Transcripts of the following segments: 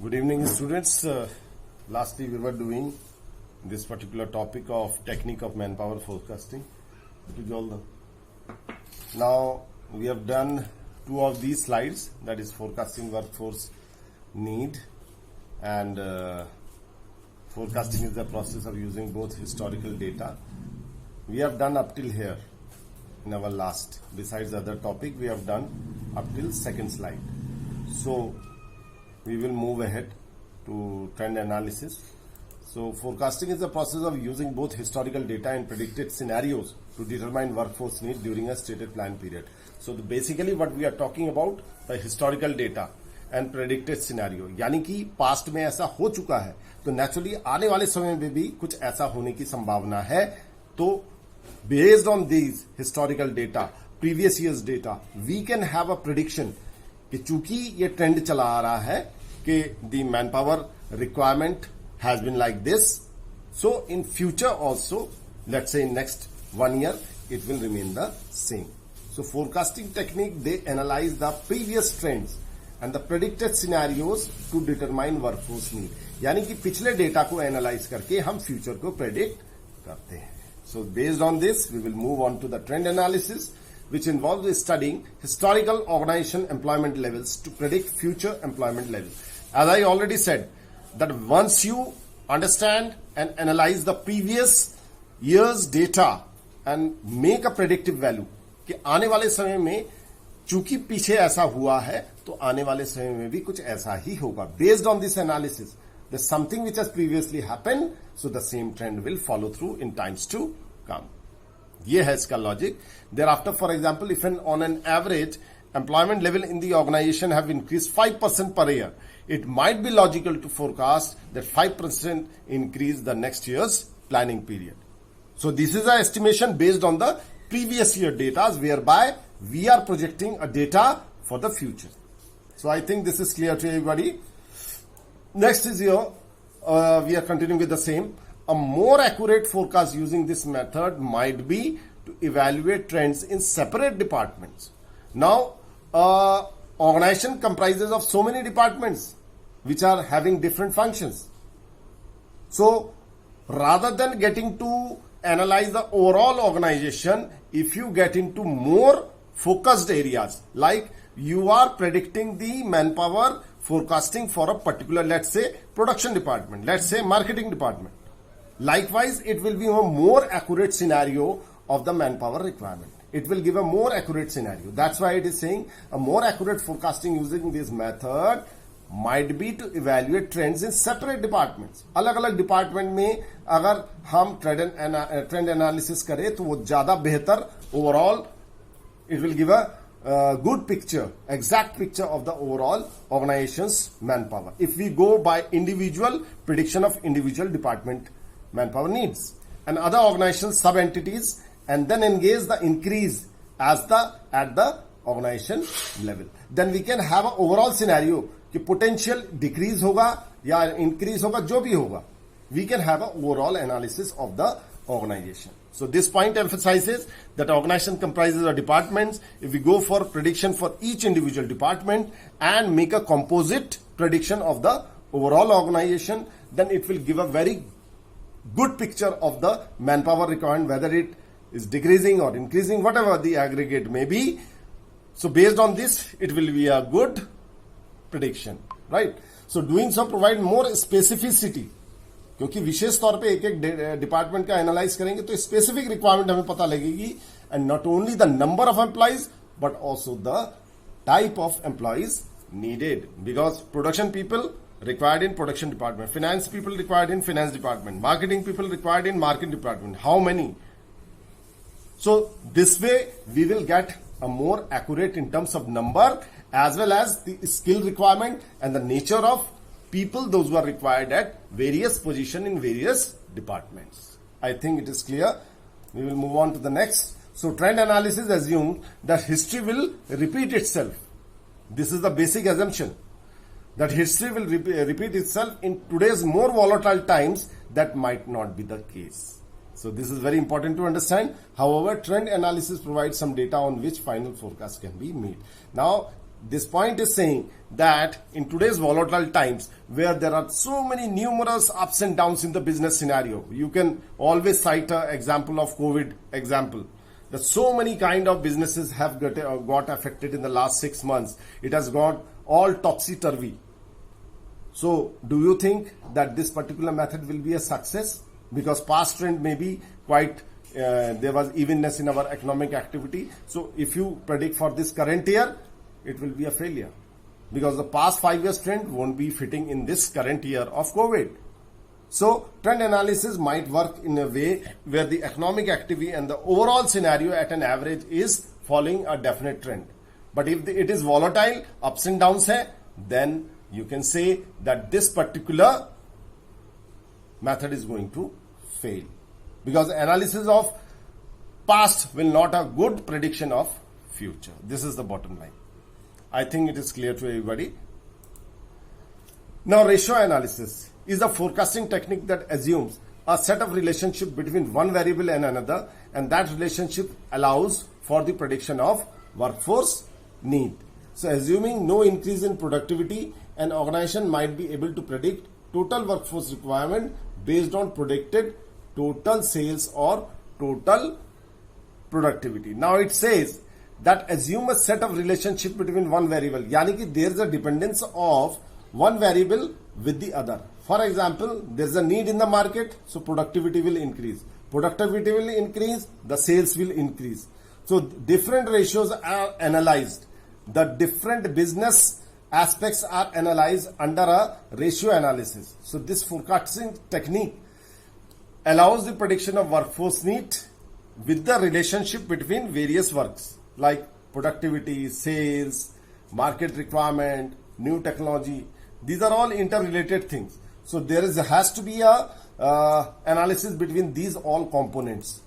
Good evening, students. Lastly, we were doing this particular topic of technique of manpower forecasting. Now, we have done two of these slides, that is forecasting workforce need and forecasting is the process of using both historical data. We have done up till here in our last. Besides the other topic, we have done up till second slide. So, we will move ahead to trend analysis. So forecasting is the process of using both historical data and predicted scenarios to determine workforce need during a stated plan period. So basically what we are talking about the historical data and predicted scenario, यानी कि past में ऐसा हो चुका है तो naturally आने वाले समय में भी कुछ ऐसा होने की संभावना है. तो based on these historical data, previous years data, we can have a prediction कि चूंकि ये ट्रेंड चला आ रहा है कि the manpower requirement has been like this, so in future also let's say in next 1 year it will remain the same. So forecasting technique, they analyze the previous trends and the predicted scenarios to determine workforce need. यानी कि पिछले data को analyse करके हम future को predict करते हैं. So based on this we will move on to the trend analysis, which involves studying historical organization employment levels to predict future employment levels. As I already said, that once you understand and analyze the previous year's data and make a predictive value, कि आने वाले समय में चूंकि पीछे ऐसा हुआ है तो आने वाले समय में भी कुछ ऐसा ही होगा. Based on this analysis, there's something which has previously happened, so the same trend will follow through in times to come. ये है इसका logic. Thereafter, for example, if on an average employment level in the organization have increased 5% per year, it might be logical to forecast that 5% increase the next year's planning period. So this is an estimation based on the previous year data, whereby we are projecting a data for the future. So I think this is clear to everybody. Next is here, we are continuing with the same. A more accurate forecast using this method might be to evaluate trends in separate departments. Now, organization comprises of so many departments which are having different functions. So, rather than getting to analyze the overall organization, if you get into more focused areas, like you are predicting the manpower forecasting for a particular, let's say, production department, let's say marketing department. Likewise, it will be a more accurate scenario of the manpower requirement. It will give a more accurate scenario. That's why it is saying a more accurate forecasting using this method might be to evaluate trends in separate departments. अलग-अलग department में अगर हम trend analysis करें तो वो ज्यादा बेहतर overall it will give a good picture, exact picture of the overall organization's manpower. If we go by individual prediction of individual department manpower needs and other organizational sub-entities, and then engage the increase at the organization level, then we can have an overall scenario कि potential decrease होगा या increase होगा, जो भी होगा, we can have an overall analysis of the organization. So this point emphasizes that organization comprises of departments. If we go for prediction for each individual department and make a composite prediction of the overall organization, then it will give a very good picture of the manpower requirement, whether it is decreasing or increasing, whatever the aggregate may be. So based on this, it will be a good prediction, right? So doing so provide more specificity, क्योंकि विशेष तौर पे एक एक department का analyse करेंगे तो specific requirement हमें पता लगेगी, and not only the number of employees but also the type of employees needed, because production people required in production department, finance people required in finance department, marketing people required in marketing department, how many. So this way we will get a more accurate in terms of number as well as the skill requirement and the nature of people, those who are required at various position in various departments. I think it is clear. We will move on to the next. So trend analysis assumes that history will repeat itself. This is the basic assumption, that history will repeat itself in today's more volatile times. That might not be the case. So this is very important to understand. However, trend analysis provides some data on which final forecast can be made. Now, this point is saying that in today's volatile times where there are so many numerous ups and downs in the business scenario, you can always cite an example of COVID example. That so many kind of businesses have got affected in the last 6 months. It has got all topsy-turvy. So do you think that this particular method will be a success? Because past trend may be quite, there was evenness in our economic activity. So if you predict for this current year, it will be a failure. Because the past 5 years trend won't be fitting in this current year of COVID. So trend analysis might work in a way where the economic activity and the overall scenario at an average is following a definite trend. But if it is volatile, ups and downs hai, then you can say that this particular method is going to fail. Because analysis of past will not have good prediction of future. This is the bottom line. I think it is clear to everybody. Now, ratio analysis is a forecasting technique that assumes a set of relationship between one variable and another, and that relationship allows for the prediction of workforce need. So assuming no increase in productivity, an organization might be able to predict total workforce requirement based on predicted total sales or total productivity. Now it says that assume a set of relationship between one variable, yani ki there is a dependence of one variable with the other. For example, there is a need in the market, so productivity will increase. Productivity will increase, the sales will increase. So different ratios are analyzed. The different business aspects are analyzed under a ratio analysis. So this forecasting technique allows the prediction of workforce need with the relationship between various works like productivity, sales, market requirement, new technology. These are all interrelated things. So there has to be a analysis between these all components.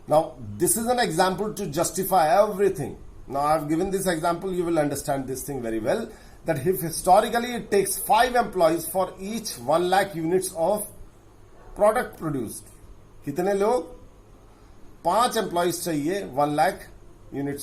Now this is an example to justify everything. Now I have given this example, you will understand this thing very well. That if historically it takes 5 employees for each 1 lakh units of product produced. कितने लोग 5 employees चाहिए 1 lakh units